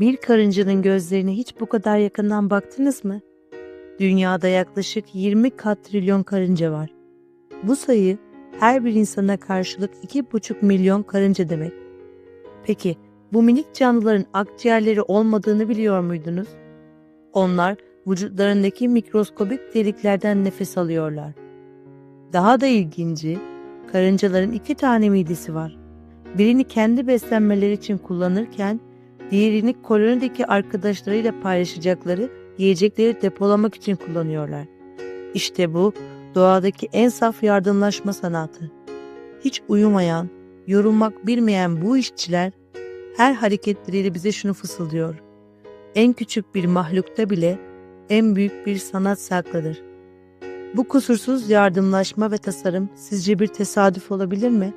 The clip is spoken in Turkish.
Bir karıncanın gözlerine hiç bu kadar yakından baktınız mı? Dünyada yaklaşık 20 katrilyon karınca var. Bu sayı her bir insana karşılık 2,5 milyon karınca demek. Peki bu minik canlıların akciğerleri olmadığını biliyor muydunuz? Onlar vücutlarındaki mikroskobik deliklerden nefes alıyorlar. Daha da ilginci, karıncaların 2 tane midesi var. Birini kendi beslenmeleri için kullanırken diğerini kolonideki arkadaşlarıyla paylaşacakları yiyecekleri depolamak için kullanıyorlar. İşte bu doğadaki en saf yardımlaşma sanatı. Hiç uyumayan, yorulmak bilmeyen bu işçiler her hareketleriyle bize şunu fısıldıyor: en küçük bir mahlukta bile en büyük bir sanat saklıdır. Bu kusursuz yardımlaşma ve tasarım sizce bir tesadüf olabilir mi?